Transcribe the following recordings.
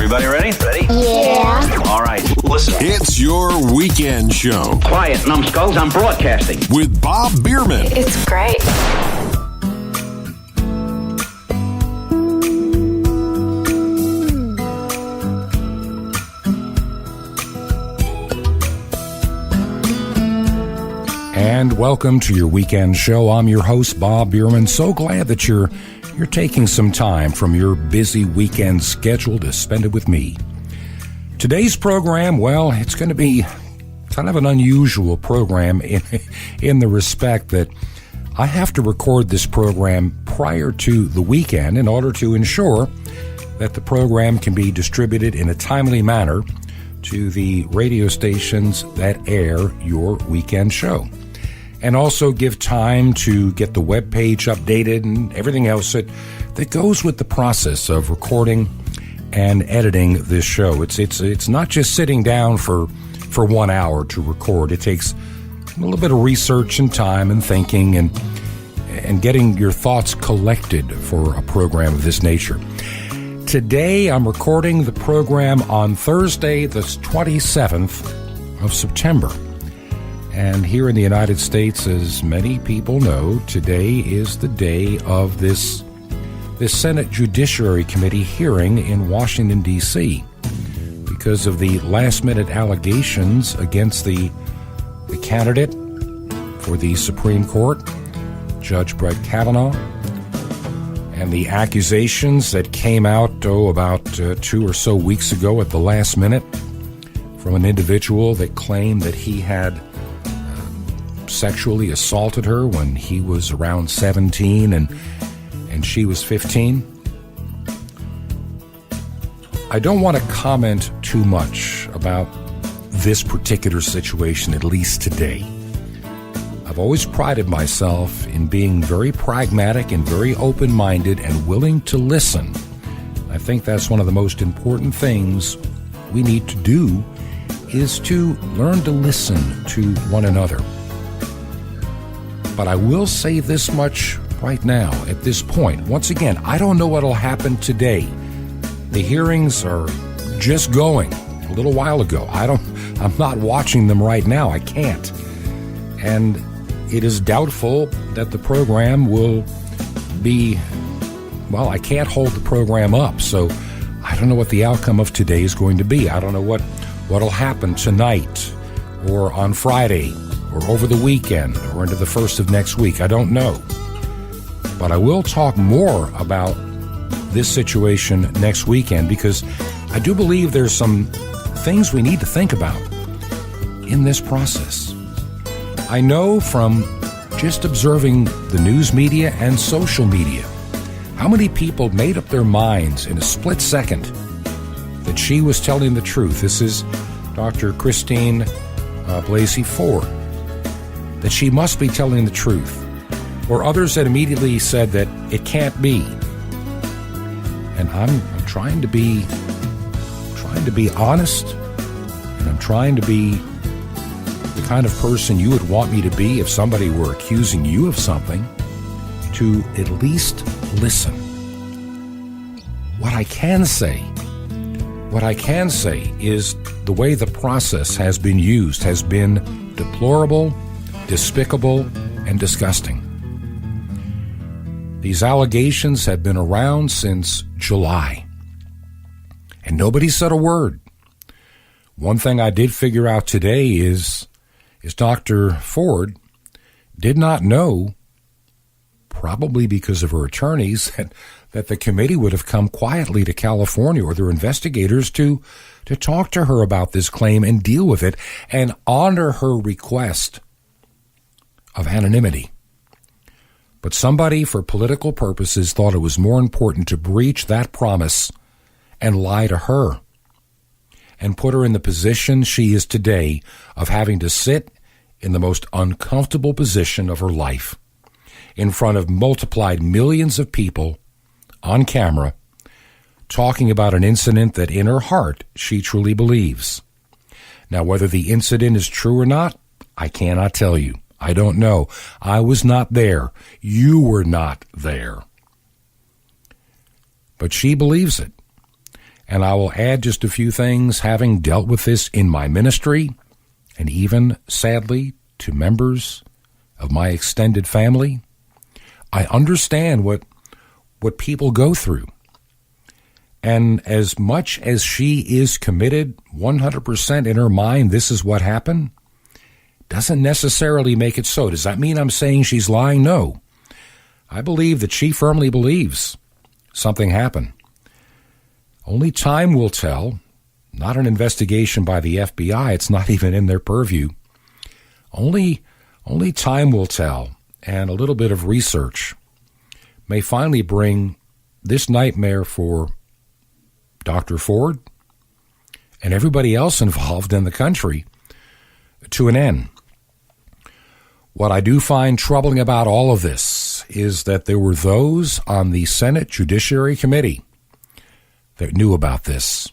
Everybody ready? Ready? Yeah. All right, listen. It's your weekend show. Quiet, numbskulls, I'm broadcasting. With Bob Biermann. It's great. And welcome to your weekend show. I'm your host, Bob Biermann. So glad that you're taking some time from your busy weekend schedule to spend it with me. Today's program, well, it's going to be kind of an unusual program in the respect that I have to record this program prior to the weekend in order to ensure that the program can be distributed in a timely manner to the radio stations that air your weekend show. And also give time to get the webpage updated and everything else that goes with the process of recording and editing this show. It's not just sitting down for 1 hour to record. It takes a little bit of research and time and thinking and getting your thoughts collected for a program of this nature. Today I'm recording the program on Thursday, the 27th of September. And here in the United States, as many people know, today is the day of this Senate Judiciary Committee hearing in Washington, D.C. because of the last-minute allegations against the candidate for the Supreme Court, Judge Brett Kavanaugh, and the accusations that came out, about 2 or so weeks ago at the last minute from an individual that claimed that he had sexually assaulted her when he was around 17 and she was 15. I don't want to comment too much about this particular situation, at least today. I've always prided myself in being very pragmatic and very open-minded and willing to listen. I think that's one of the most important things we need to do is to learn to listen to one another. But I will say this much right now, at this point. Once again, I don't know what will happen today. The hearings are just going a little while ago. I'm not watching them right now. I can't. And it is doubtful that the program will be, well, I can't hold the program up. So I don't know what the outcome of today is going to be. I don't know what'll happen tonight or on Friday or over the weekend, or into the first of next week. I don't know. But I will talk more about this situation next weekend because I do believe there's some things we need to think about in this process. I know from just observing the news media and social media how many people made up their minds in a split second that she was telling the truth. This is Dr. Christine Blasey Ford, that she must be telling the truth, or others that immediately said that it can't be. And I'm trying to be honest, and I'm trying to be the kind of person you would want me to be if somebody were accusing you of something, to at least listen. What I can say is the way the process has been used has been deplorable, despicable, and disgusting. These allegations have been around since July, and nobody said a word. One thing I did figure out today is Dr. Ford did not know, probably because of her attorneys, that the committee would have come quietly to California or their investigators to talk to her about this claim and deal with it and honor her request of anonymity. But somebody, for political purposes, thought it was more important to breach that promise and lie to her and put her in the position she is today of having to sit in the most uncomfortable position of her life in front of multiplied millions of people on camera talking about an incident that in her heart she truly believes. Now, whether the incident is true or not, I cannot tell you. I don't know. I was not there. You were not there. But she believes it. And I will add just a few things, having dealt with this in my ministry, and even, sadly, to members of my extended family. I understand what people go through. And as much as she is committed 100% in her mind, this is what happened, doesn't necessarily make it so. Does that mean I'm saying she's lying? No. I believe that she firmly believes something happened. Only time will tell. Not an investigation by the FBI. It's not even in their purview. Only time will tell, and a little bit of research may finally bring this nightmare for Dr. Ford and everybody else involved in the country to an end. What I do find troubling about all of this is that there were those on the Senate Judiciary Committee that knew about this,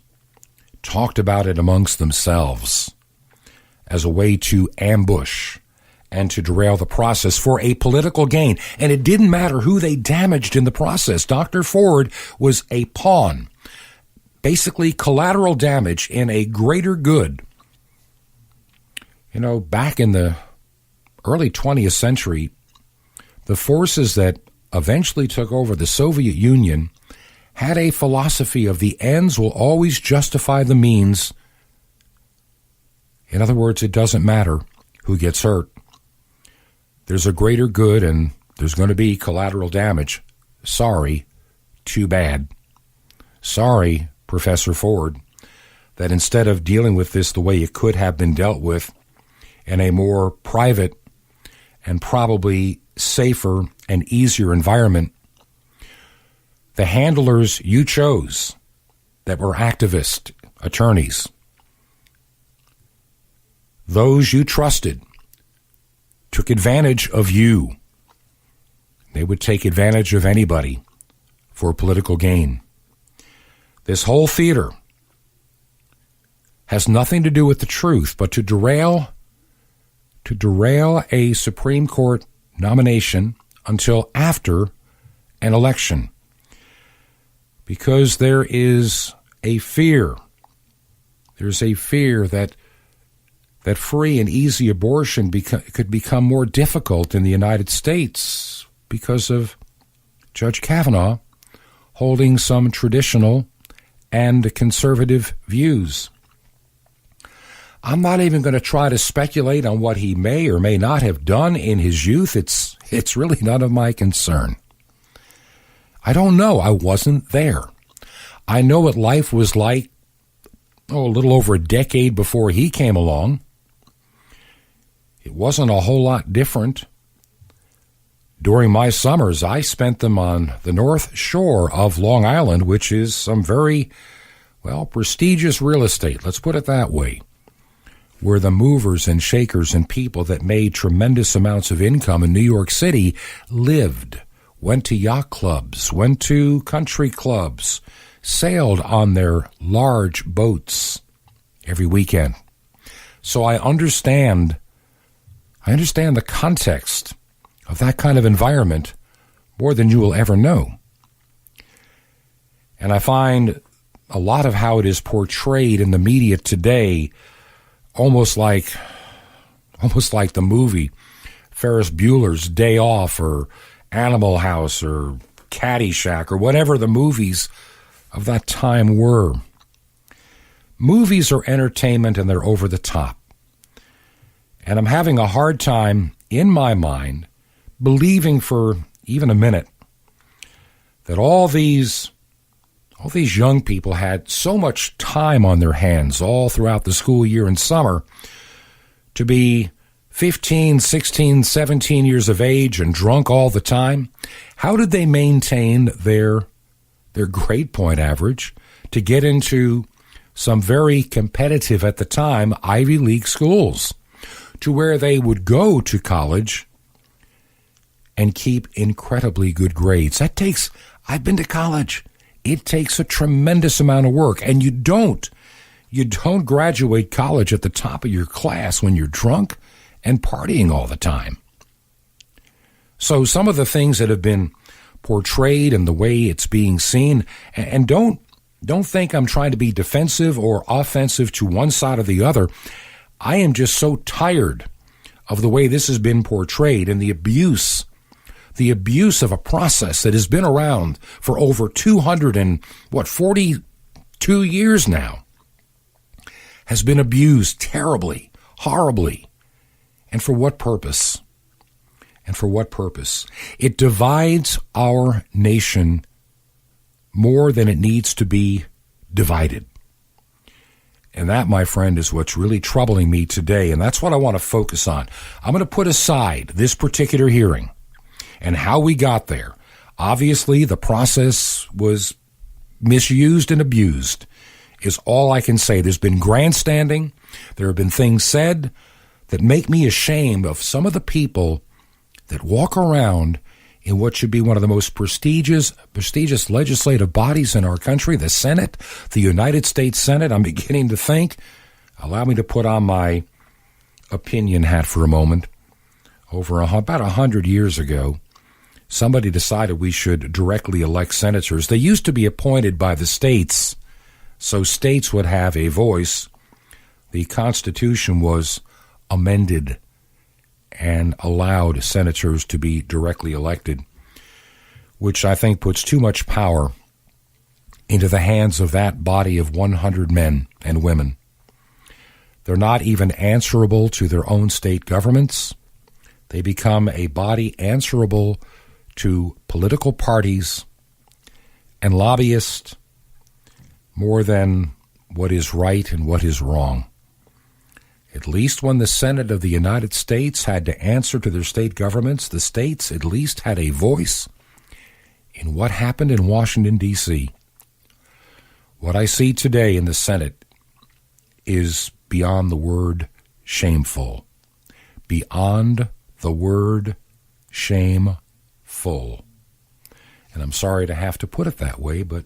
talked about it amongst themselves as a way to ambush and to derail the process for a political gain. And it didn't matter who they damaged in the process. Dr. Ford was a pawn, basically collateral damage in a greater good. You know, back in the early 20th century, the forces that eventually took over the Soviet Union had a philosophy of the ends will always justify the means. In other words, it doesn't matter who gets hurt. There's a greater good and there's going to be collateral damage. Sorry, too bad. Sorry, Professor Ford, that instead of dealing with this the way it could have been dealt with in a more private and probably safer and easier environment, the handlers you chose that were activist attorneys, those you trusted, took advantage of you. They would take advantage of anybody for political gain. This whole theater has nothing to do with the truth, but to derail a Supreme Court nomination until after an election. Because there is a fear. There's a fear that free and easy abortion could become more difficult in the United States because of Judge Kavanaugh holding some traditional and conservative views. I'm not even going to try to speculate on what he may or may not have done in his youth. It's really none of my concern. I don't know. I wasn't there. I know what life was like, a little over a decade before he came along. It wasn't a whole lot different. During my summers, I spent them on the North Shore of Long Island, which is some very, prestigious real estate, let's put it that way, where the movers and shakers and people that made tremendous amounts of income in New York City lived, went to yacht clubs, went to country clubs, sailed on their large boats every weekend. So I understand the context of that kind of environment more than you will ever know. And I find a lot of how it is portrayed in the media today almost like the movie Ferris Bueller's Day Off or Animal House or Caddyshack or whatever the movies of that time were. Movies are entertainment and they're over the top. And I'm having a hard time in my mind believing for even a minute that all these young people had so much time on their hands all throughout the school year and summer to be 15, 16, 17 years of age and drunk all the time. How did they maintain their grade point average to get into some very competitive at the time Ivy League schools to where they would go to college and keep incredibly good grades? I've been to college. It takes a tremendous amount of work, and you don't graduate college at the top of your class when you're drunk and partying all the time. So some of the things that have been portrayed and the way it's being seen, and don't don't think I'm trying to be defensive or offensive to one side or the other. I am just so tired of the way this has been portrayed and the abuse of a process that has been around for over 42 years now, has been abused terribly, horribly. And for what purpose? And for what purpose? It divides our nation more than it needs to be divided. And that, my friend, is what's really troubling me today, and that's what I want to focus on. I'm going to put aside this particular hearing and how we got there. Obviously, the process was misused and abused, is all I can say. There's been grandstanding. There have been things said that make me ashamed of some of the people that walk around in what should be one of the most prestigious legislative bodies in our country, the Senate, the United States Senate. I'm beginning to think, allow me to put on my opinion hat for a moment. About 100 years ago, somebody decided we should directly elect senators. They used to be appointed by the states, so states would have a voice. The Constitution was amended and allowed senators to be directly elected, which I think puts too much power into the hands of that body of 100 men and women. They're not even answerable to their own state governments. They become a body answerable to political parties and lobbyists more than what is right and what is wrong. At least when the Senate of the United States had to answer to their state governments, the states at least had a voice in what happened in Washington, D.C. What I see today in the Senate is beyond the word shameful. Beyond the word shameful. And I'm sorry to have to put it that way, but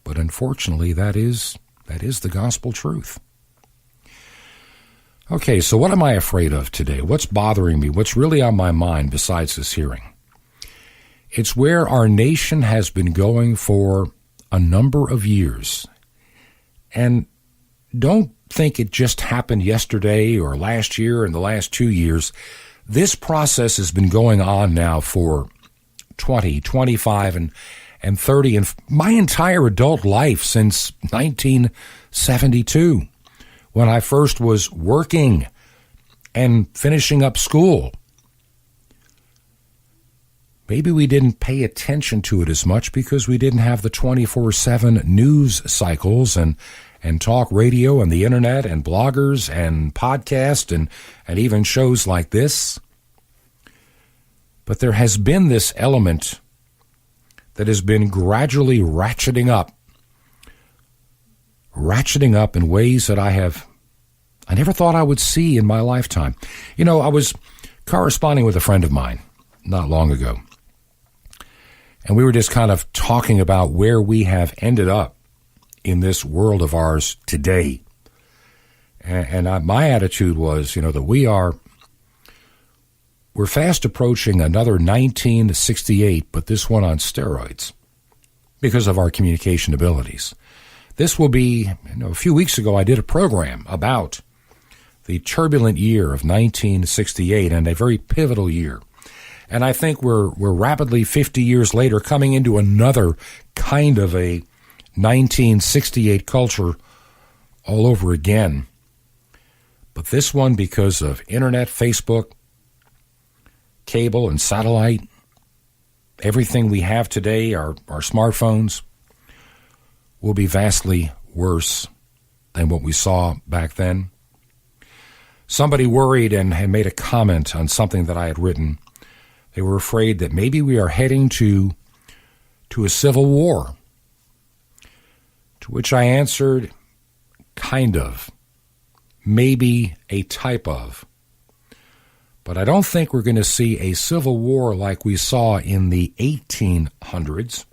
unfortunately that is the gospel truth. Okay, so what am I afraid of today? What's bothering me? What's really on my mind besides this hearing? It's where our nation has been going for a number of years. And don't think it just happened yesterday or last year or in the last 2 years. This process has been going on now for 20, 25, and 30, and my entire adult life since 1972. When I first was working and finishing up school. Maybe we didn't pay attention to it as much because we didn't have the 24/7 news cycles and talk radio and the internet and bloggers and podcasts and even shows like this. But there has been this element that has been gradually ratcheting up in ways that I never thought I would see in my lifetime. You know, I was corresponding with a friend of mine not long ago, and we were just kind of talking about where we have ended up in this world of ours today. And my attitude was, that we're fast approaching another 1968, but this one on steroids because of our communication abilities. This will be, a few weeks ago I did a program about the turbulent year of 1968 and a very pivotal year. And I think we're rapidly 50 years later coming into another kind of a 1968 culture all over again. But this one, because of internet, Facebook, cable, and satellite, everything we have today, our smartphones, will be vastly worse than what we saw back then. Somebody worried and had made a comment on something that I had written. They were afraid that maybe we are heading to a civil war. To which I answered, kind of, maybe a type of. But I don't think we're going to see a civil war like we saw in the 1800s,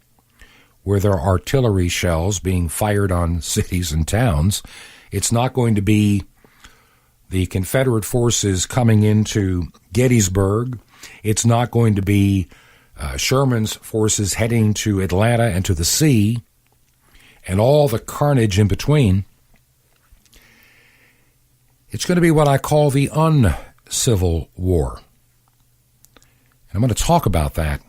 where there are artillery shells being fired on cities and towns. It's not going to be the Confederate forces coming into Gettysburg. It's not going to be Sherman's forces heading to Atlanta and to the sea. and all the carnage in between. It's going to be what I call the Uncivil War. And I'm going to talk about that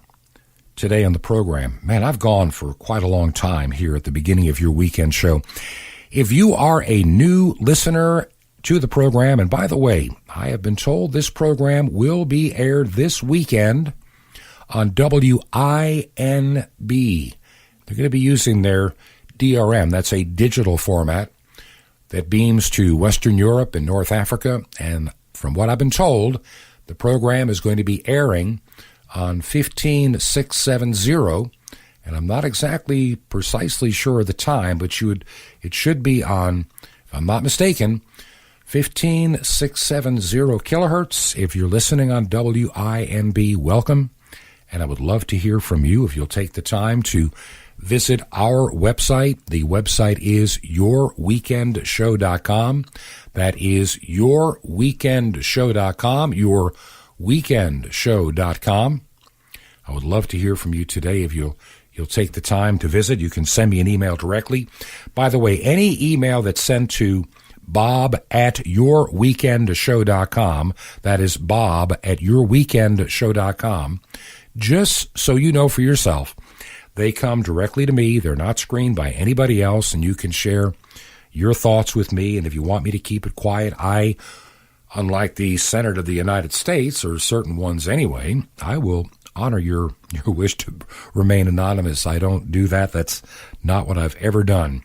today on the program. Man, I've gone for quite a long time here at the beginning of your weekend show. If you are a new listener to the program, and by the way, I have been told this program will be aired this weekend on WINB. They're going to be using their DRM. That's a digital format that beams to Western Europe and North Africa. And from what I've been told, the program is going to be airing on 15670, and I'm not exactly precisely sure of the time, but it should be on, if I'm not mistaken, 15670 kilohertz. If you're listening on WINB, welcome, and I would love to hear from you if you'll take the time to visit our website. The website is yourweekendshow.com. That is yourweekendshow.com, yourweekendshow.com. I would love to hear from you today if you'll take the time to visit. You can send me an email directly. By the way, any email that's sent to bob@yourweekendshow.com, that is bob@yourweekendshow.com, just so you know for yourself, they come directly to me. They're not screened by anybody else, and you can share your thoughts with me. And if you want me to keep it quiet, I, unlike the Senate of the United States, or certain ones anyway, I will honor your wish to remain anonymous. I don't do that. That's not what I've ever done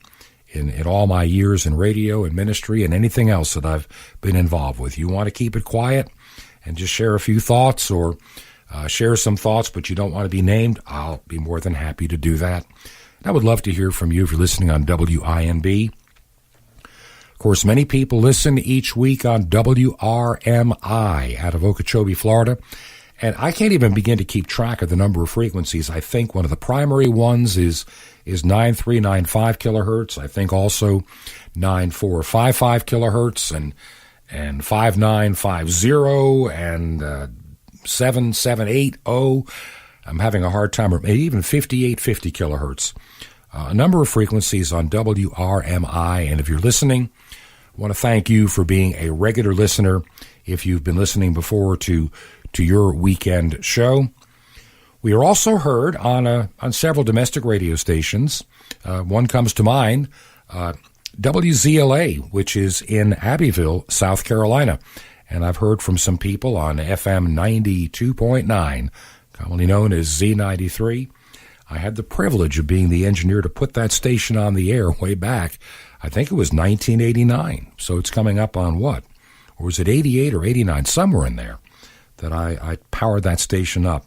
in all my years in radio and ministry and anything else that I've been involved with. You want to keep it quiet and just share a few thoughts, or share some thoughts, but you don't want to be named, I'll be more than happy to do that. And I would love to hear from you if you're listening on WINB. Of course, many people listen each week on WRMI out of Okeechobee, Florida. And I can't even begin to keep track of the number of frequencies. I think one of the primary ones is 9395 kilohertz. I think also 9455 kilohertz and 5950 and 7780. I'm having a hard time, or maybe even 5850 kilohertz. A number of frequencies on WRMI. And if you're listening, I want to thank you for being a regular listener. If you've been listening before to your weekend show. We are also heard on several domestic radio stations. One comes to mind, WZLA, which is in Abbeville, South Carolina. And I've heard from some people on FM 92.9, commonly known as Z93. I had the privilege of being the engineer to put that station on the air way back. I think it was 1989. So it's coming up on what? Or was it 88 or 89? Somewhere in there. That I powered that station up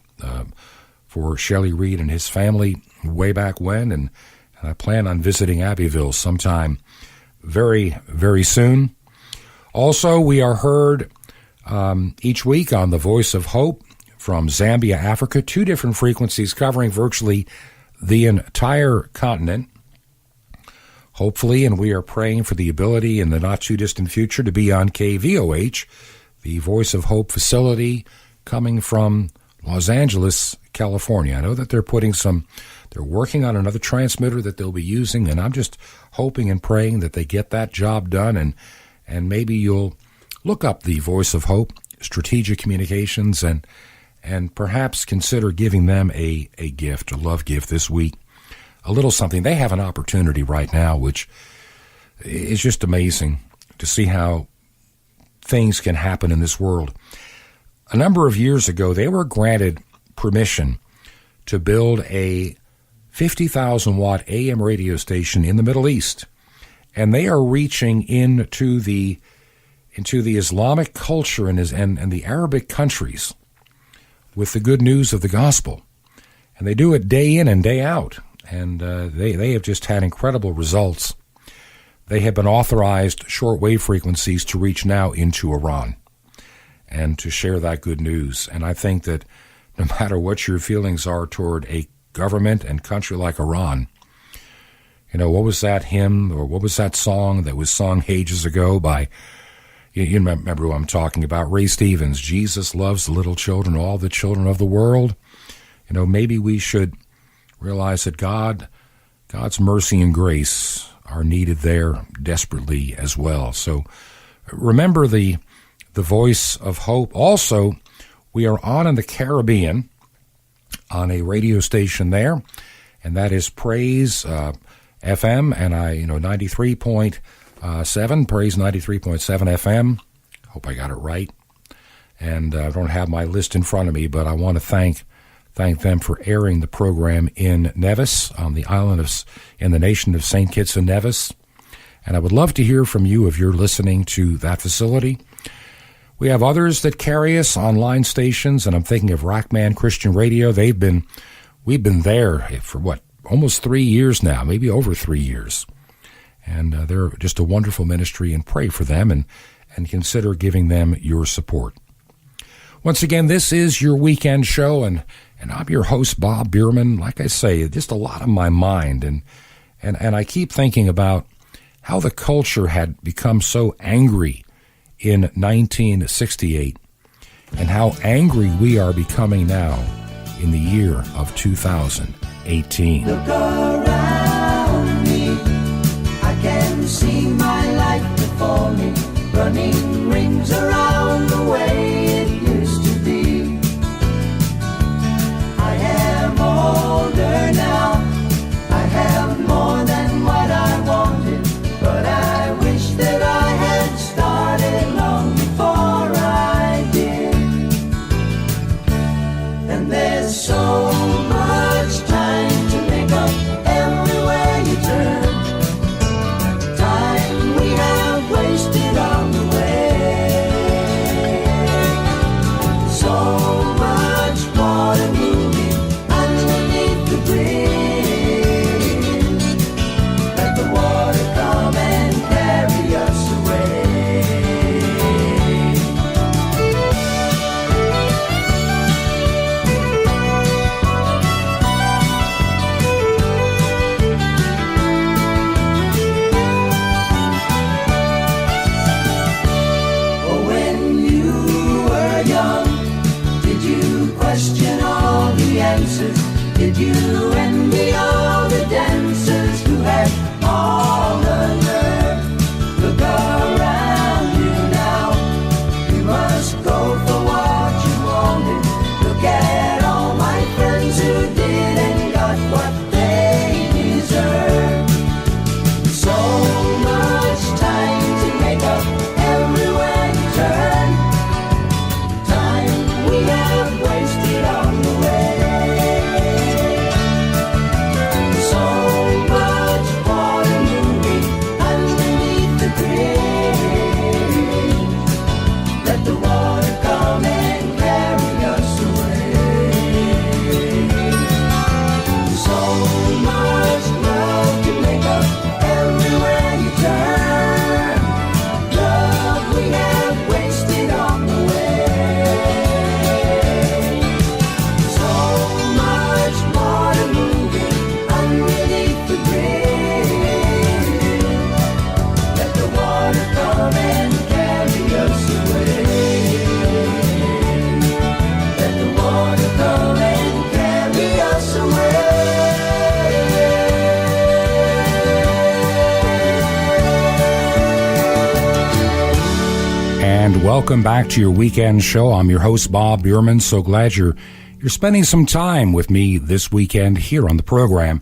for Shelley Reed and his family way back when, and I plan on visiting Abbeville sometime very, very soon. Also, we are heard each week on The Voice of Hope from Zambia, Africa, 2 different frequencies covering virtually the entire continent. Hopefully, and we are praying for the ability in the not-too-distant future to be on KVOH, the Voice of Hope facility coming from Los Angeles, California. I know that they're working on another transmitter that they'll be using, and I'm just hoping and praying that they get that job done, and maybe you'll look up the Voice of Hope, Strategic Communications, and perhaps consider giving them a gift, a love gift this week. A little something. They have an opportunity right now, which is just amazing to see how things can happen in this world. A number of years ago, they were granted permission to build a 50,000-watt AM radio station in the Middle East, and they are reaching into the Islamic culture and the Arabic countries with the good news of the gospel. And they do it day in and day out, and they have just had incredible results. They have been authorized shortwave frequencies to reach now into Iran and to share that good news. And I think that no matter what your feelings are toward a government and country like Iran, what was that hymn or what was that song that was sung ages ago by, you remember who I'm talking about, Ray Stevens, Jesus loves the little children, all the children of the world. Maybe we should realize that God God's mercy and grace are needed there desperately as well. So remember the voice of hope. Also, we are on in the Caribbean on a radio station there, and that is Praise FM, and 93.7, Praise 93.7 FM. Hope I got it right. And I don't have my list in front of me, but I want to thank them for airing the program in Nevis, on the island in the nation of St. Kitts and Nevis. And I would love to hear from you if you're listening to that facility. We have others that carry us on line stations, and I'm thinking of Rockman Christian Radio. We've been there for almost 3 years now, maybe over 3 years. And they're just a wonderful ministry, and pray for them and consider giving them your support. Once again, this is your weekend show, and I'm your host, Bob Biermann. Like I say, just a lot on my mind, and I keep thinking about how the culture had become so angry in 1968, and how angry we are becoming now in the year of 2018. Look around me, I can see my life before me, running rings around the way it used to be. I am older now, I have more than what I wanted, but I wish that I had started long before I did. And there's so much time to make up everywhere you turn, time we have wasted on the way. So much water moving underneath the bridge. Let the water come and carry us away. Oh, when you were young, did you question all the answers? Did you envy all the dancers who had all the nerve? Look around you now, you must go for what you wanted. Look at all my friends who did and got what they deserve. So much time to make up everywhere you turn, time we have wasted on the way. So much water moving underneath the bridge. Let the water come and carry us away. So much love to make up everywhere you turn, love we have wasted on the way. So much water moving underneath the bridge. Let the water come and carry us away. Let the water come and carry us away. And welcome back to your weekend show. I'm your host, Bob Biermann. So glad you're spending some time with me this weekend here on the program.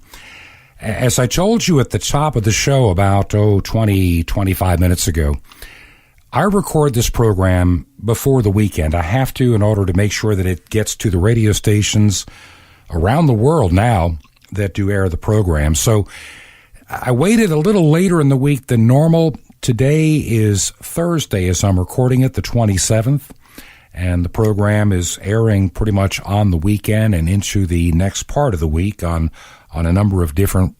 As I told you at the top of the show about 25 minutes ago, I record this program before the weekend. I have to, in order to make sure that it gets to the radio stations around the world now that do air the program. So I waited a little later in the week than normal. Today is Thursday as I'm recording it, the 27th, and the program is airing pretty much on the weekend and into the next part of the week on a number of different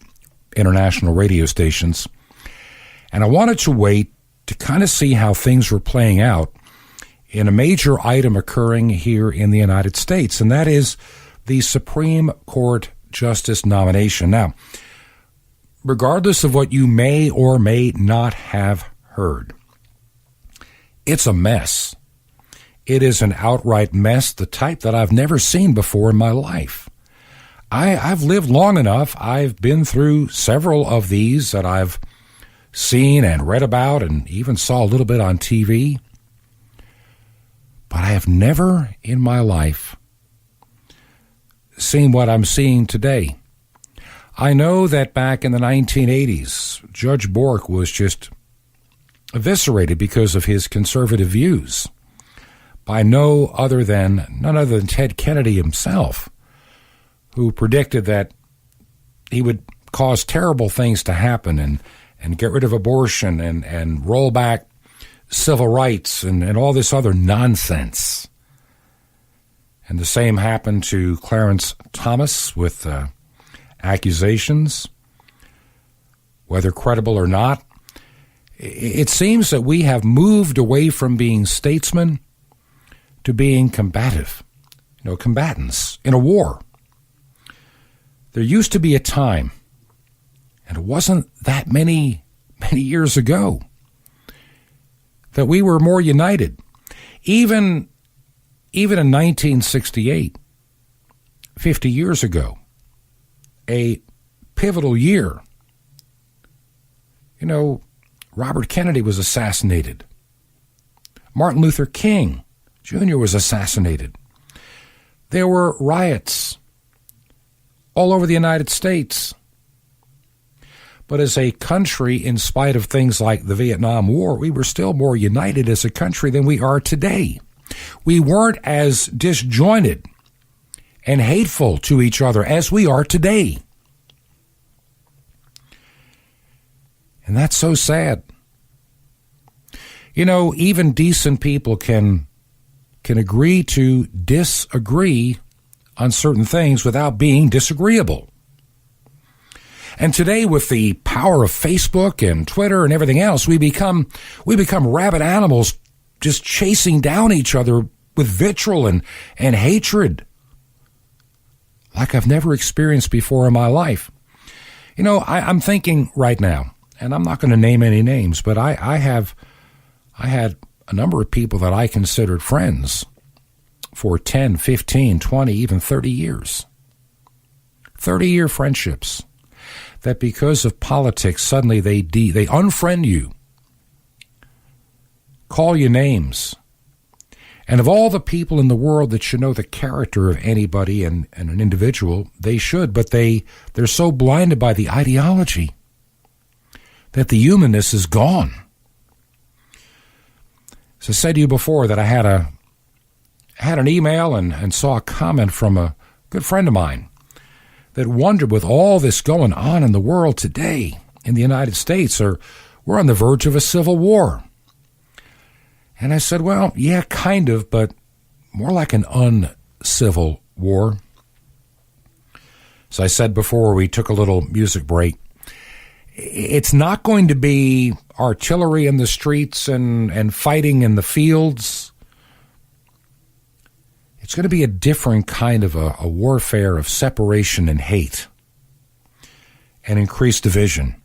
international radio stations. And I wanted to wait to kind of see how things were playing out in a major item occurring here in the United States, and that is the Supreme Court Justice nomination. Now, regardless of what you may or may not have heard, it's a mess. It is an outright mess, the type that I've never seen before in my life. I've lived long enough. I've been through several of these that I've seen and read about and even saw a little bit on TV. But I have never in my life seen what I'm seeing today. I know that back in the 1980s, Judge Bork was just eviscerated because of his conservative views by none other than Ted Kennedy himself, who predicted that he would cause terrible things to happen and get rid of abortion and roll back civil rights and all this other nonsense. And the same happened to Clarence Thomas with accusations, whether credible or not. It seems that we have moved away from being statesmen to being combative, combatants in a war. There used to be a time, and it wasn't that many years ago, that we were more united. Even in 1968, 50 years ago, a pivotal year, Robert Kennedy was assassinated. Martin Luther King Jr. was assassinated. There were riots all over the United States. But as a country, in spite of things like the Vietnam War, we were still more united as a country than we are today. We weren't as disjointed and hateful to each other as we are today. And that's so sad. Even decent people can agree to disagree on certain things without being disagreeable. And today, with the power of Facebook and Twitter and everything else, we become rabid animals just chasing down each other with vitriol and hatred like I've never experienced before in my life. I'm thinking right now, and I'm not going to name any names, but I had a number of people that I considered friends for 10, 15, 20, even 30 years. 30-year friendships that because of politics, suddenly they unfriend you, call you names. And of all the people in the world that should know the character of anybody and an individual, they should, but they're so blinded by the ideology that the humanness is gone. As I said to you before, that I had an email and saw a comment from a good friend of mine that wondered, with all this going on in the world today, in the United States, we're on the verge of a civil war. And I said, well, yeah, kind of, but more like an uncivil war. As I said before, we took a little music break. It's not going to be artillery in the streets and fighting in the fields. It's going to be a different kind of a warfare of separation and hate and increased division.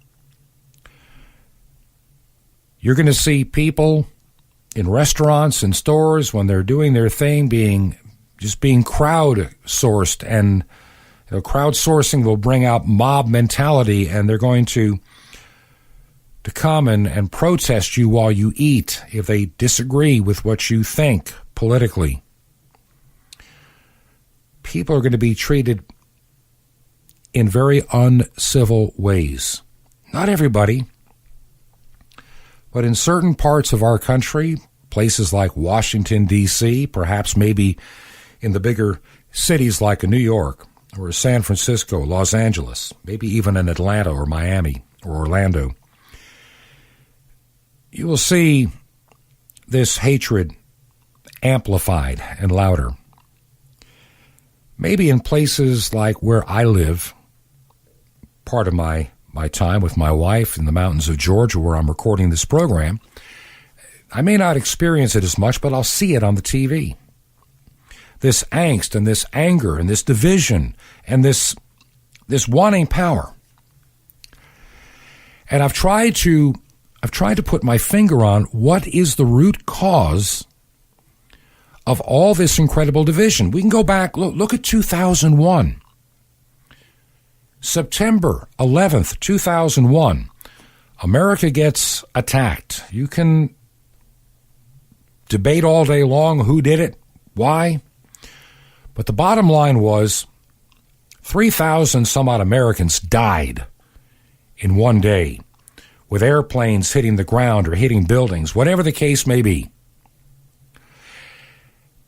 You're going to see people in restaurants and stores when they're doing their thing being crowdsourced, and crowdsourcing will bring out mob mentality, and they're going to come and protest you while you eat if they disagree with what you think politically. People are going to be treated in very uncivil ways. Not everybody, but in certain parts of our country, places like Washington, D.C., perhaps maybe in the bigger cities like New York or San Francisco, Los Angeles, maybe even in Atlanta or Miami or Orlando, you will see this hatred amplified and louder. Maybe in places like where I live, part of my time with my wife in the mountains of Georgia where I'm recording this program, I may not experience it as much, but I'll see it on the TV. This angst and this anger and this division and this wanting power. And I've tried to put my finger on what is the root cause of all this incredible division. We can go back, look at 2001. September 11th, 2001, America gets attacked. You can debate all day long who did it, why, but the bottom line was 3,000 some odd Americans died in one day with airplanes hitting the ground or hitting buildings, whatever the case may be.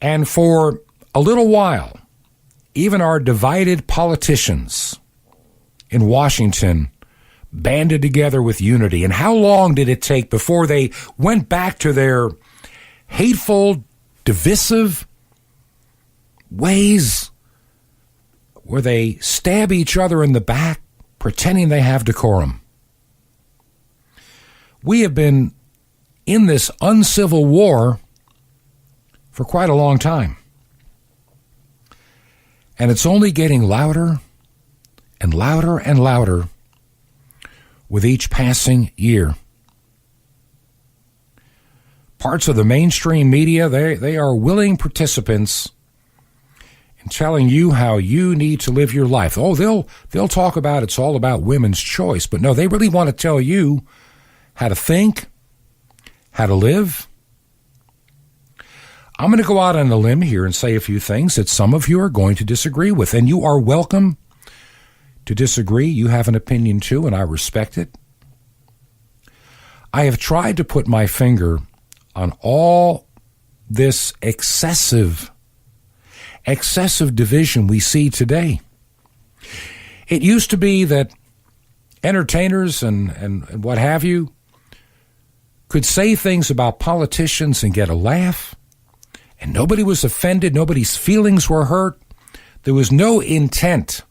And for a little while, even our divided politicians in Washington banded together with unity. And how long did it take before they went back to their hateful, divisive ways where they stab each other in the back, pretending they have decorum? We have been in this uncivil war for quite a long time. And it's only getting louder and louder and louder with each passing year. Parts of the mainstream media, they are willing participants in telling you how you need to live your life. Oh, they'll talk about it's all about women's choice, but no, they really want to tell you how to think, how to live. I'm going to go out on a limb here and say a few things that some of you are going to disagree with, and you are welcome to disagree. You have an opinion too, and I respect it. I have tried to put my finger on all this excessive division we see today. It used to be that entertainers and what have you could say things about politicians and get a laugh, and nobody was offended, nobody's feelings were hurt. There was no intent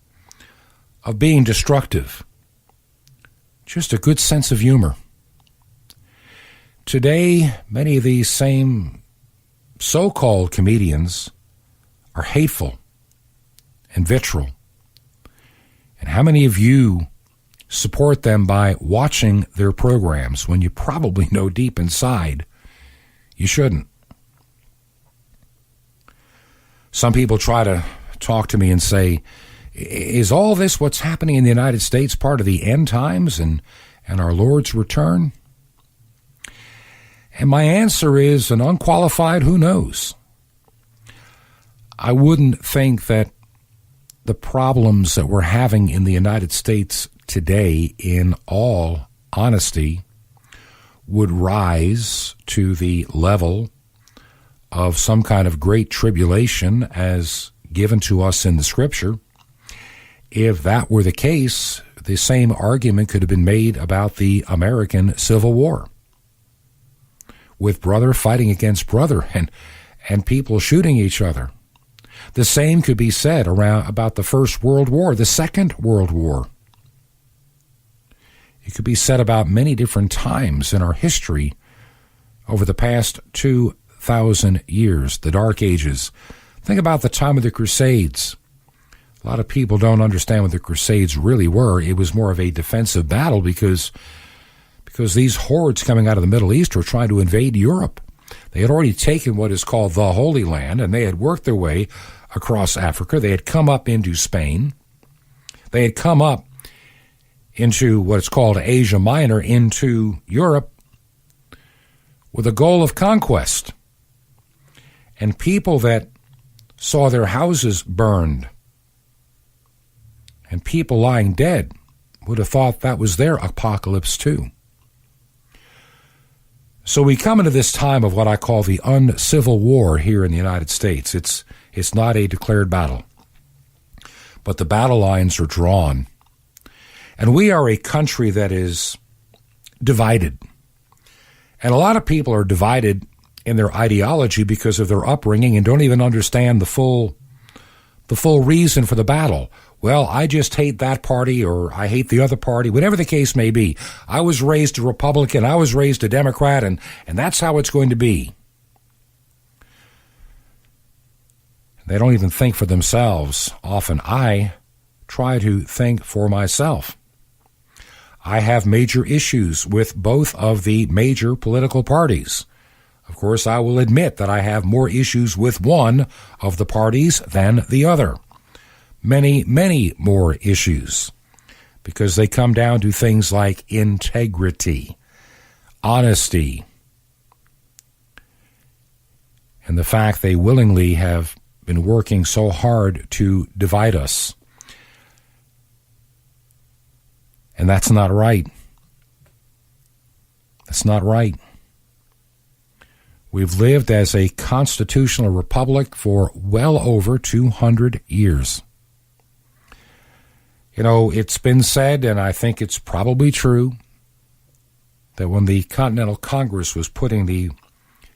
of being destructive. Just a good sense of humor. Today, many of these same so-called comedians are hateful and vitriol. And how many of you support them by watching their programs when you probably know deep inside you shouldn't? Some people try to talk to me and say, is all this what's happening in the United States part of the end times and our Lord's return? And my answer is an unqualified who knows. I wouldn't think that the problems that we're having in the United States today, in all honesty, would rise to the level of some kind of great tribulation as given to us in the Scripture. If that were the case, the same argument could have been made about the American Civil War, with brother fighting against brother and people shooting each other. The same could be said about the First World War, the Second World War. It could be said about many different times in our history over the past 2,000 years, the Dark Ages. Think about the time of the Crusades. A lot of people don't understand what the Crusades really were. It was more of a defensive battle because these hordes coming out of the Middle East were trying to invade Europe. They had already taken what is called the Holy Land, and they had worked their way across Africa. They had come up into Spain. They had come up into what's called Asia Minor, into Europe, with a goal of conquest. And people that saw their houses burned and people lying dead would have thought that was their apocalypse too. So we come into this time of what I call the uncivil war here in the United States. It's not a declared battle, but the battle lines are drawn. And we are a country that is divided. And a lot of people are divided in their ideology because of their upbringing and don't even understand the full reason for the battle. Well, I just hate that party, or I hate the other party, whatever the case may be. I was raised a Republican, I was raised a Democrat, and that's how it's going to be. They don't even think for themselves. Often I try to think for myself. I have major issues with both of the major political parties. Of course, I will admit that I have more issues with one of the parties than the other. Many, many more issues. because they come down to things like integrity, honesty, and the fact they willingly have been working so hard to divide us. And that's not right. That's not right. We've lived as a constitutional republic for well over 200 years. You know, it's been said, and I think it's probably true, that when the Continental Congress was putting the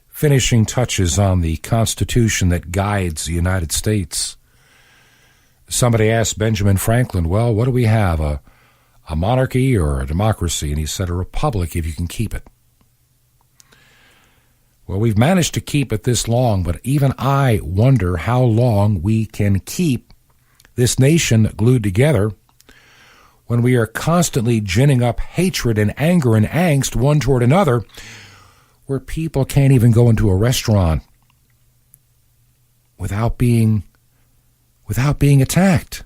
finishing touches on the Constitution that guides the United States, somebody asked Benjamin Franklin, well, what do we have, a monarchy or a democracy? And he said, a republic if you can keep it. Well, we've managed to keep it this long, but even I wonder how long we can keep this nation glued together when we are constantly ginning up hatred and anger and angst one toward another, where people can't even go into a restaurant without being attacked.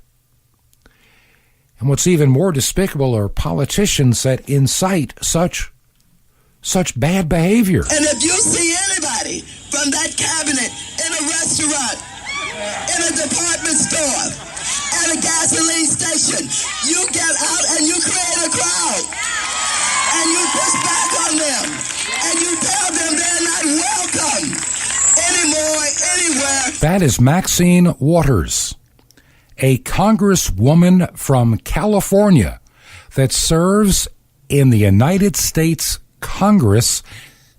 And what's even more despicable are politicians that incite such bad behavior. And if you see anybody from that cabinet in a restaurant, in a department store, at a gasoline station, you get out and you create a crowd. And you push back on them. And you tell them they're not welcome anymore, anywhere. That is Maxine Waters, a congresswoman from California that serves in the United States Congress,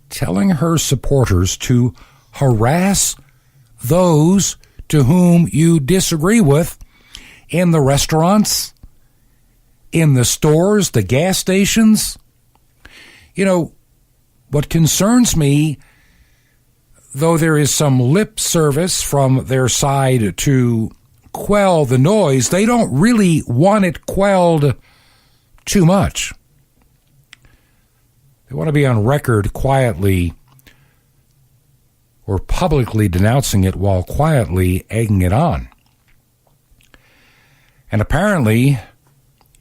telling her supporters to harass those to whom you disagree with in the restaurants, in the stores, the gas stations. You know, what concerns me, though there is some lip service from their side to quell the noise, they don't really want it quelled too much. They want to be on record quietly or publicly denouncing it while quietly egging it on. And apparently,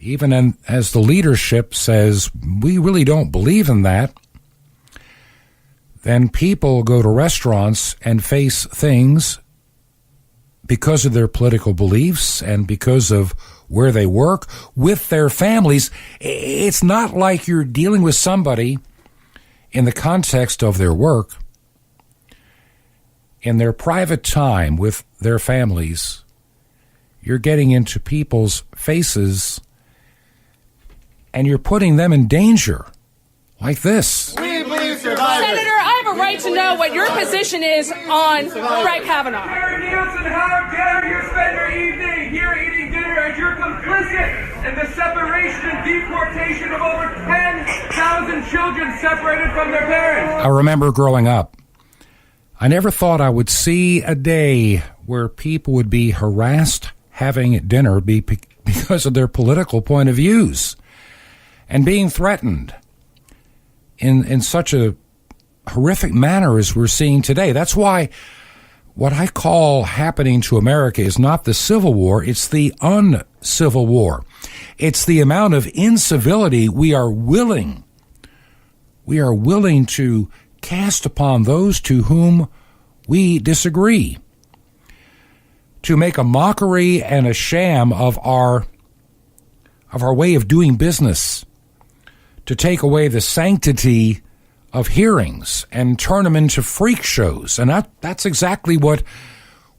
even as the leadership says, we really don't believe in that, then people go to restaurants and face things because of their political beliefs and because of where they work with their families. It's not like you're dealing with somebody in the context of their work. In their private time with their families, you're getting into people's faces and you're putting them in danger like this. We believe survivors. Senator, I have a right to know what your position is on Brett Kavanaugh. Mayor Nielsen, how dare you spend your evening here eating dinner as you're complicit in the separation and deportation of over 10,000 children separated from their parents. I remember growing up, I never thought I would see a day where people would be harassed having dinner because of their political point of views and being threatened in such a horrific manner as we're seeing today. That's why what I call happening to America is not the Civil War, it's the Uncivil War. It's the amount of incivility we are willing to cast upon those to whom we disagree, to make a mockery and a sham of our way of doing business, to take away the sanctity of hearings and turn them into freak shows. And that's exactly what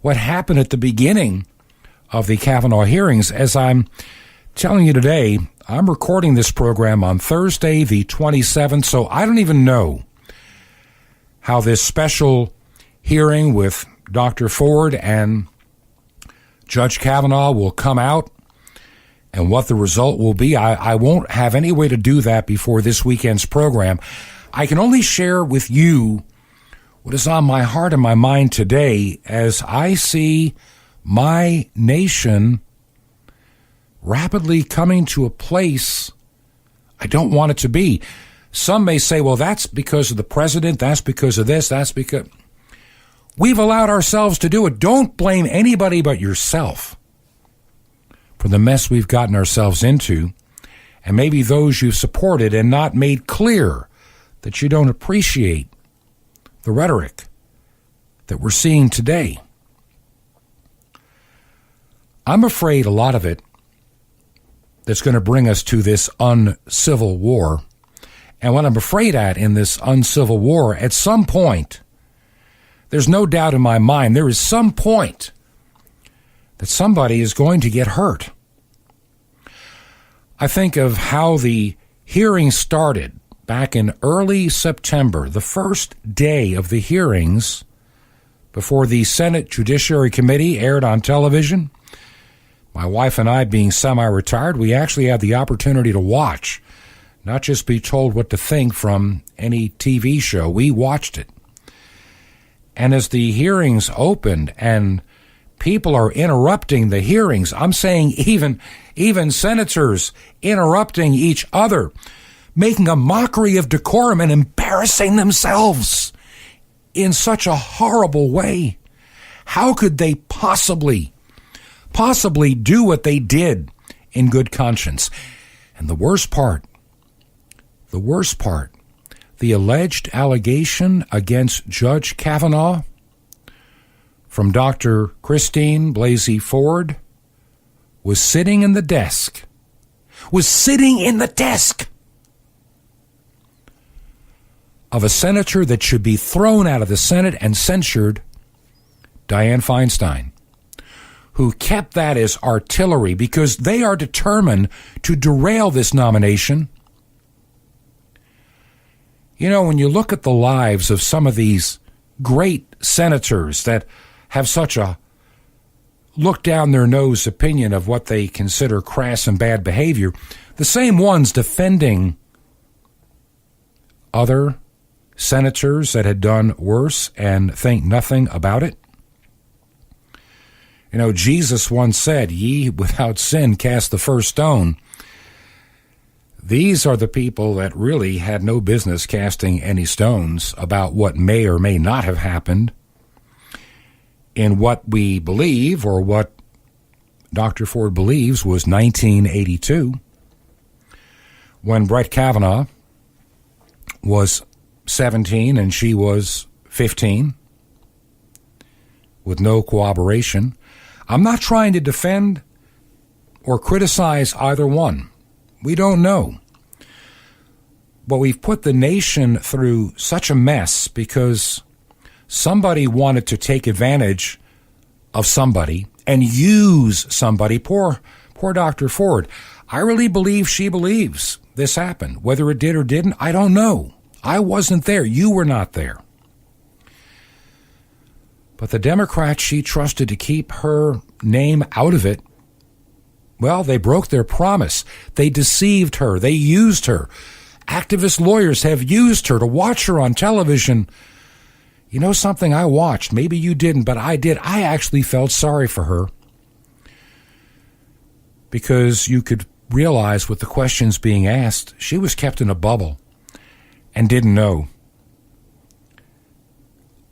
happened at the beginning of the Kavanaugh hearings. As I'm telling you today, I'm recording this program on Thursday, the 27th, so I don't even know how this special hearing with Dr. Ford and Judge Kavanaugh will come out and what the result will be. I won't have any way to do that before this weekend's program. I can only share with you what is on my heart and my mind today as I see my nation rapidly coming to a place I don't want it to be. Some may say, well, that's because of the president, that's because of this, that's because... We've allowed ourselves to do it. Don't blame anybody but yourself for the mess we've gotten ourselves into. and maybe those you've supported and not made clear that you don't appreciate the rhetoric that we're seeing today. I'm afraid a lot of it that's going to bring us to this uncivil war. And what I'm afraid at in this uncivil war, at some point, there's no doubt in my mind, there is some point that somebody is going to get hurt. I think of how the hearing started back in early September, the first day of the hearings before the Senate Judiciary Committee aired on television. My wife and I, being semi-retired, we actually had the opportunity to watch, not just be told what to think from any TV show. We watched it. And as the hearings opened and people are interrupting the hearings, I'm saying even senators interrupting each other, making a mockery of decorum and embarrassing themselves in such a horrible way. How could they possibly do what they did in good conscience? And the worst part, the alleged allegation against Judge Kavanaugh from Dr. Christine Blasey Ford was sitting in the desk of a senator that should be thrown out of the Senate and censured, Dianne Feinstein, who kept that as artillery because they are determined to derail this nomination. You know, when you look at the lives of some of these great senators that have such a look down their nose opinion of what they consider crass and bad behavior, the same ones defending other senators that had done worse and think nothing about it. You know, Jesus once said, "Ye without sin cast the first stone." These are the people that really had no business casting any stones about what may or may not have happened in what we believe, or what Dr. Ford believes, was 1982, when Brett Kavanaugh was 17 and she was 15, with no cooperation. I'm not trying to defend or criticize either one. We don't know. But we've put the nation through such a mess because somebody wanted to take advantage of somebody and use somebody. Poor Dr. Ford. I really believe she believes this happened. Whether it did or didn't, I don't know. I wasn't there. You were not there. But the Democrats she trusted to keep her name out of it, well, they broke their promise. They deceived her. They used her. Activist lawyers have used her to watch her on television. You know something I watched? Maybe you didn't, but I did. I actually felt sorry for her because you could realize with the questions being asked, she was kept in a bubble and didn't know.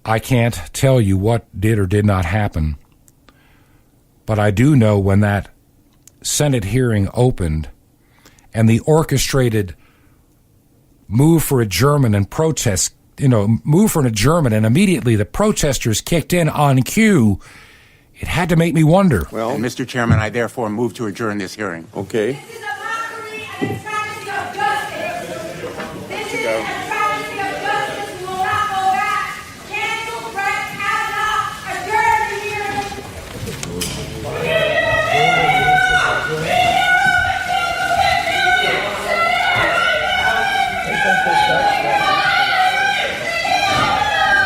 I can't tell you what did or did not happen, but I do know when that Senate hearing opened and the orchestrated move for adjournment and protest, move for an adjournment, and immediately the protesters kicked in on cue, it had to make me wonder. Well, Mr. Chairman, I therefore move to adjourn this hearing. Okay. This is a mockery and a travesty of justice. This is a travesty of justice. We will not go back. Cancel Brett Kavanaugh. Adjourn the hearing.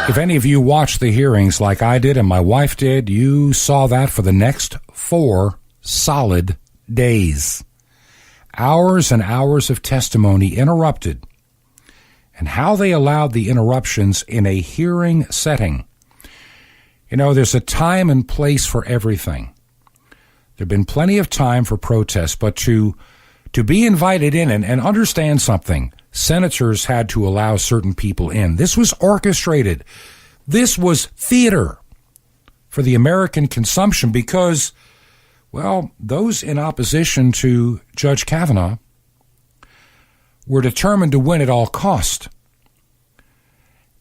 If any of you watched the hearings like I did and my wife did, you saw that for the next 4 solid days. Hours and hours of testimony interrupted. And how they allowed the interruptions in a hearing setting. You know, there's a time and place for everything. There have been plenty of time for protests, but to be invited in and understand something, senators had to allow certain people in. This was orchestrated. This was theater for the American consumption because, well, those in opposition to Judge Kavanaugh were determined to win at all cost.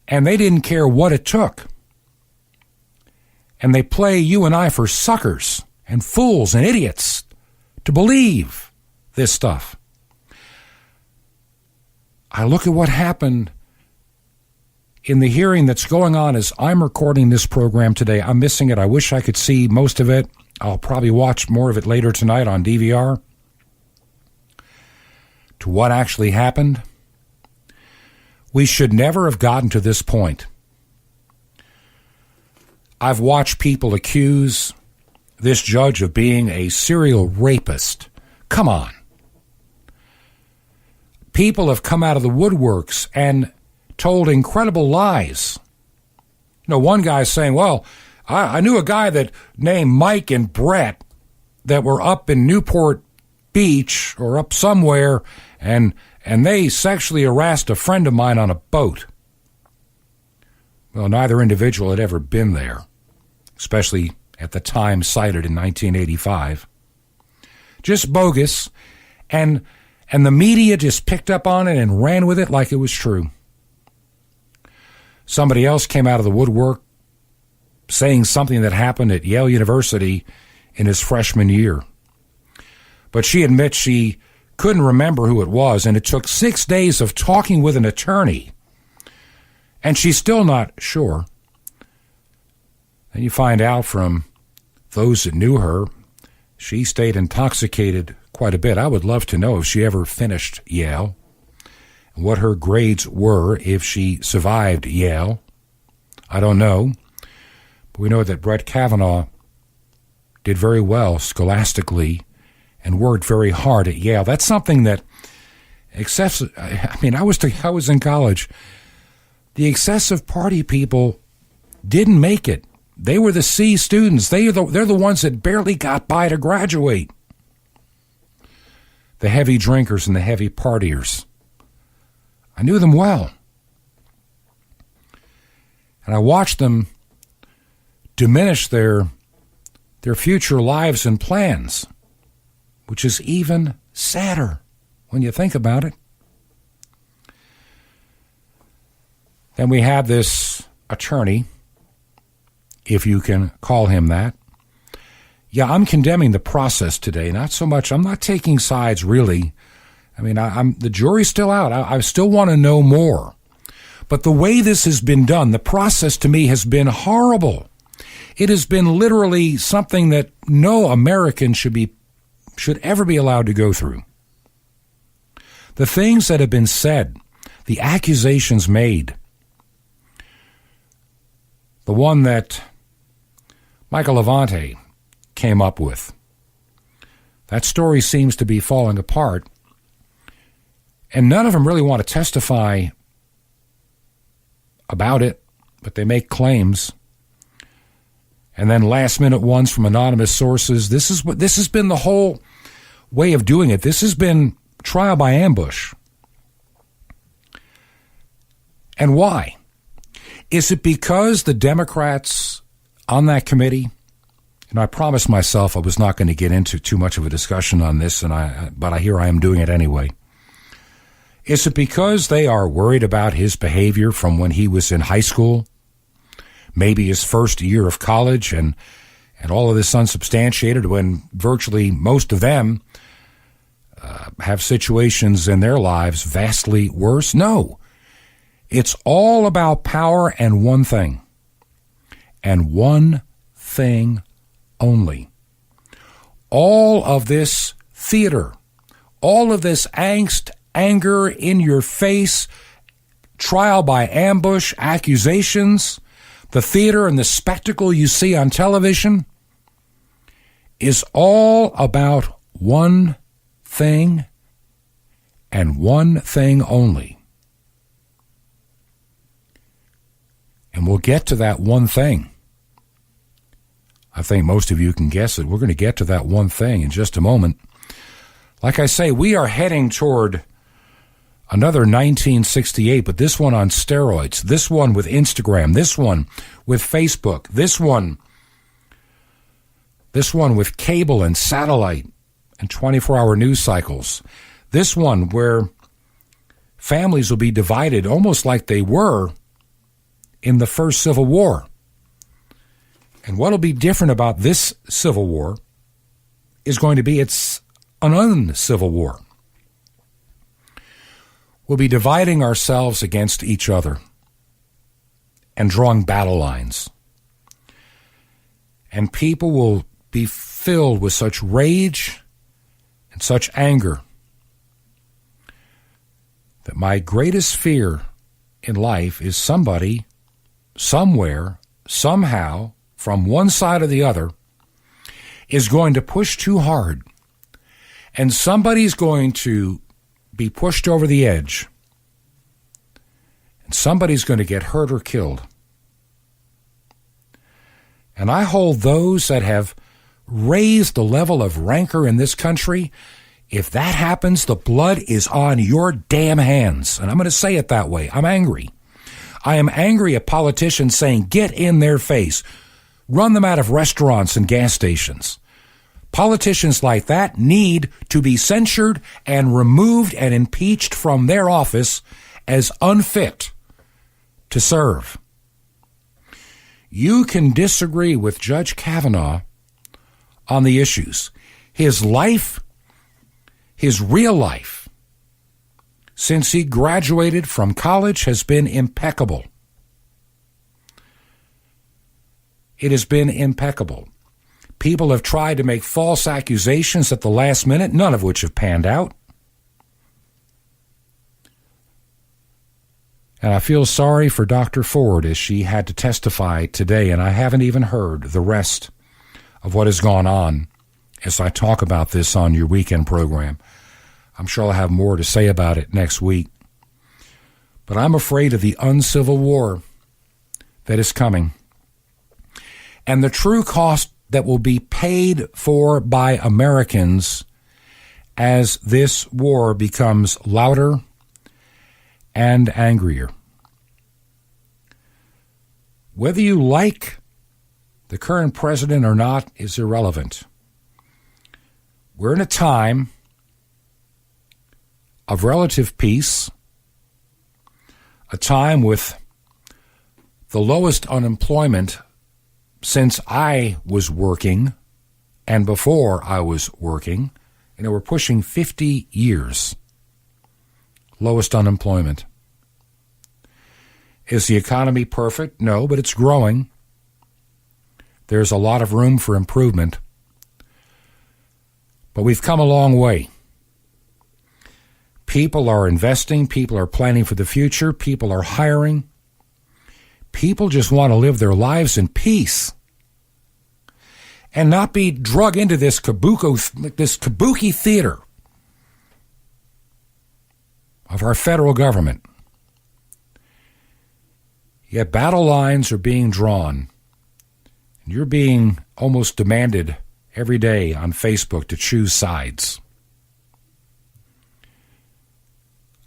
And they didn't care what it took. And they play you and I for suckers and fools and idiots to believe this stuff. I look at what happened in the hearing that's going on as I'm recording this program today. I'm missing it. I wish I could see most of it. I'll probably watch more of it later tonight on DVR. To what actually happened. We should never have gotten to this point. I've watched people accuse this judge of being a serial rapist. Come on. People have come out of the woodworks and told incredible lies. You know, one guy's saying, well, I knew a guy that named Mike and Brett that were up in Newport Beach or up somewhere, and they sexually harassed a friend of mine on a boat. Well, neither individual had ever been there, especially at the time cited in 1985. Just bogus, and the media just picked up on it and ran with it like it was true. Somebody else came out of the woodwork saying something that happened at Yale University in his freshman year. But she admits she couldn't remember who it was, and it took 6 days of talking with an attorney, and she's still not sure. And you find out from those that knew her, she stayed intoxicated quite a bit. I would love to know if she ever finished Yale, and what her grades were if she survived Yale. I don't know. But we know that Brett Kavanaugh did very well scholastically and worked very hard at Yale. That's something that I was in college. The excessive party people didn't make it. They were the C students. They're the ones that barely got by to graduate. The heavy drinkers and the heavy partiers. I knew them well. And I watched them diminish their future lives and plans, which is even sadder when you think about it. Then we have this attorney, if you can call him that. Yeah, I'm condemning the process today. Not so much, I'm not taking sides really. I mean, the jury's still out. I still want to know more. But the way this has been done, the process to me has been horrible. It has been literally something that no American should ever be allowed to go through. The things that have been said, the accusations made, the one that Michael Levante came up with, that story seems to be falling apart, and none of them really want to testify about it, but they make claims. And then last-minute ones from anonymous sources. This has been the whole way of doing it. This has been trial by ambush. And why? Is it because the Democrats on that committee, and I promised myself I was not going to get into too much of a discussion on this, but I hear I am doing it anyway. Is it because they are worried about his behavior from when he was in high school? Maybe his first year of college, and all of this unsubstantiated when virtually most of them have situations in their lives vastly worse? No. It's all about power and one thing. And one thing only. All of this theater, all of this angst, anger, in your face, trial by ambush, accusations, the theater and the spectacle you see on television is all about one thing and one thing only. And we'll get to that one thing. I think most of you can guess it. We're going to get to that one thing in just a moment. Like I say, we are heading toward another 1968, but this one on steroids, this one with Instagram, this one with Facebook, this one with cable and satellite and 24-hour news cycles, this one where families will be divided almost like they were in the first Civil War. And what will be different about this Civil War is going to be it's an uncivil war. We'll be dividing ourselves against each other and drawing battle lines. And people will be filled with such rage and such anger that my greatest fear in life is somebody, somewhere, somehow, from one side or the other, is going to push too hard, and somebody's going to be pushed over the edge, and somebody's going to get hurt or killed. And I hold those that have raised the level of rancor in this country. If that happens, the blood is on your damn hands. And I'm going to say it that way. I'm angry. I am angry at politicians saying, get in their face. Run them out of restaurants and gas stations. Politicians like that need to be censured and removed and impeached from their office as unfit to serve. You can disagree with Judge Kavanaugh on the issues. His life, his real life, since he graduated from college, has been impeccable. It has been impeccable. People have tried to make false accusations at the last minute, none of which have panned out. And I feel sorry for Dr. Ford as she had to testify today, and I haven't even heard the rest of what has gone on as I talk about this on your weekend program. I'm sure I'll have more to say about it next week. But I'm afraid of the uncivil war that is coming, and the true cost that will be paid for by Americans as this war becomes louder and angrier. Whether you like the current president or not is irrelevant. We're in a time of relative peace, a time with the lowest unemployment since I was working and before I was working. We're pushing 50 years. Lowest unemployment. Is the economy perfect? No, but it's growing. There's a lot of room for improvement. But we've come a long way. People are investing. People are planning for the future. People are hiring. People just want to live their lives in peace and not be drug into this kabuki theater of our federal government. Yet battle lines are being drawn, and you're being almost demanded every day on Facebook to choose sides.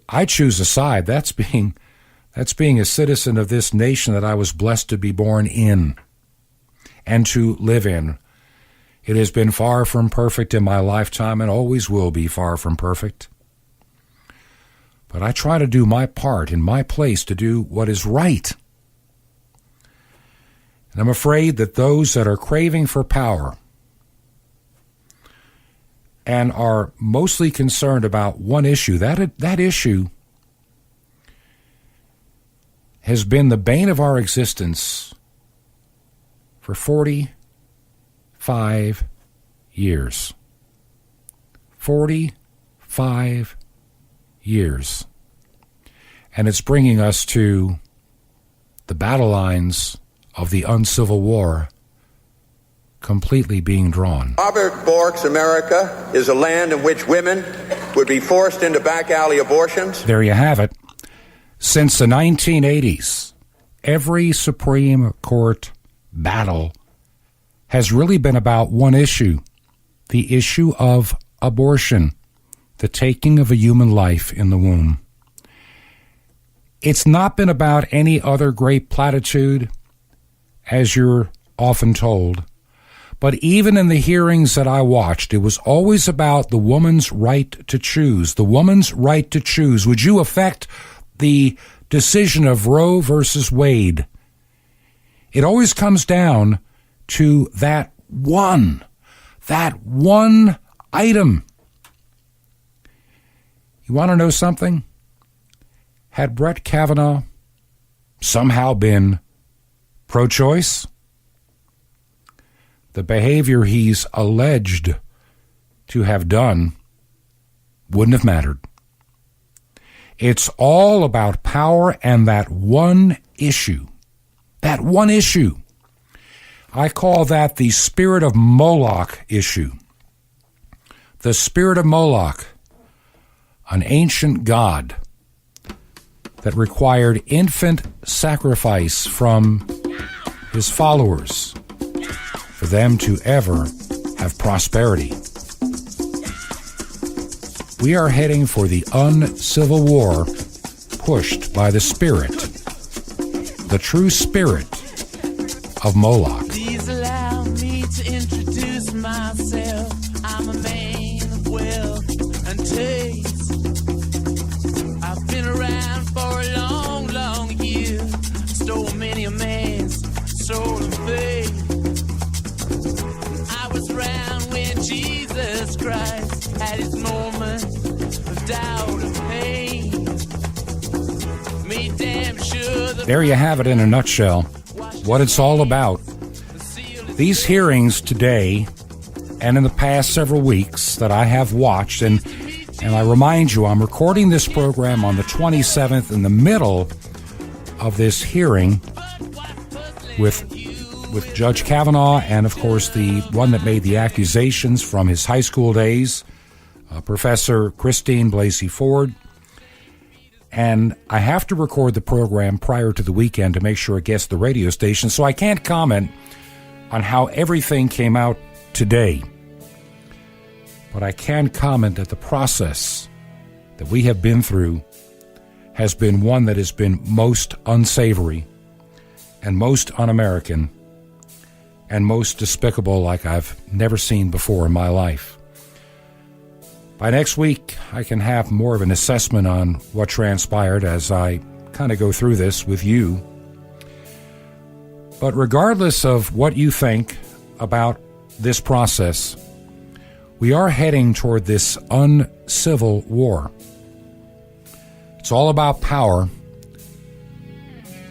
I choose a side. That's being a citizen of this nation that I was blessed to be born in and to live in. It has been far from perfect in my lifetime and always will be far from perfect. But I try to do my part in my place to do what is right. And I'm afraid that those that are craving for power and are mostly concerned about one issue, that issue has been the bane of our existence for 45 years. 45 years. And it's bringing us to the battle lines of the uncivil war completely being drawn. Robert Bork's America is a land in which women would be forced into back alley abortions. There you have it. Since the 1980s, every Supreme Court battle has really been about one issue, the issue of abortion, the taking of a human life in the womb. It's not been about any other great platitude, as you're often told, But even in the hearings that I watched, it was always about the woman's right to choose. The woman's right to choose. Would you affect the decision of Roe versus Wade? It always comes down to that one item. You want to know something? Had Brett Kavanaugh somehow been pro-choice, the behavior he's alleged to have done wouldn't have mattered. It's all about power and that one issue. That one issue. I call that the spirit of Moloch issue. The spirit of Moloch, an ancient god that required infant sacrifice from his followers for them to ever have prosperity. We are heading for the Uncivil War pushed by the spirit, the true spirit of Moloch. Please allow me to introduce myself. I'm a man of wealth and taste. I've been around for a long, long year. Stole many a man's soul and faith. I was around when Jesus Christ had his moment of doubt and pain. Made damn sure there you have it in a nutshell, what it's all about. These hearings today and in the past several weeks that I have watched, and I remind you, I'm recording this program on the 27th in the middle of this hearing with Judge Kavanaugh and, of course, the one that made the accusations from his high school days, Professor Christine Blasey Ford. And I have to record the program prior to the weekend to make sure it gets to the radio station, so I can't comment on how everything came out today. But I can comment that the process that we have been through has been one that has been most unsavory and most un-American and most despicable, like I've never seen before in my life. By next week, I can have more of an assessment on what transpired as I kind of go through this with you. But regardless of what you think about this process, we are heading toward this uncivil war. It's all about power.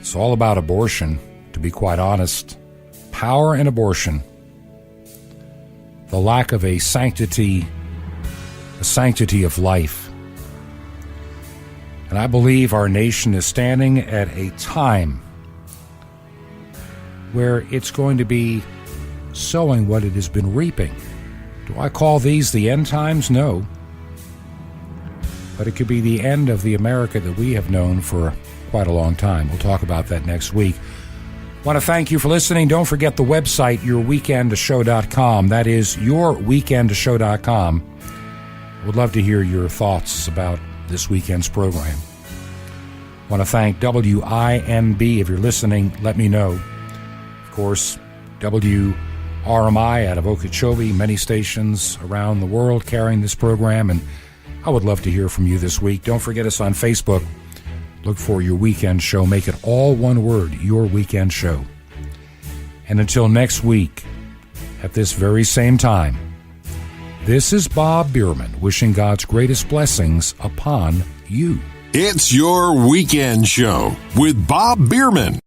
It's all about abortion, to be quite honest. Power and abortion. The lack of the sanctity of life. And I believe our nation is standing at a time where it's going to be sowing what it has been reaping. Do I call these the end times? No. But it could be the end of the America that we have known for quite a long time. We'll talk about that next week. I want to thank you for listening. Don't forget the website, yourweekendshow.com. That is yourweekendshow.com. Would love to hear your thoughts about this weekend's program. I want to thank WINB. If you're listening, let me know. Of course, WRMI out of Okeechobee, many stations around the world carrying this program, and I would love to hear from you this week. Don't forget us on Facebook. Look for Your Weekend Show. Make it all one word, Your Weekend Show. And until next week, at this very same time, this is Bob Biermann wishing God's greatest blessings upon you. It's Your Weekend Show with Bob Biermann.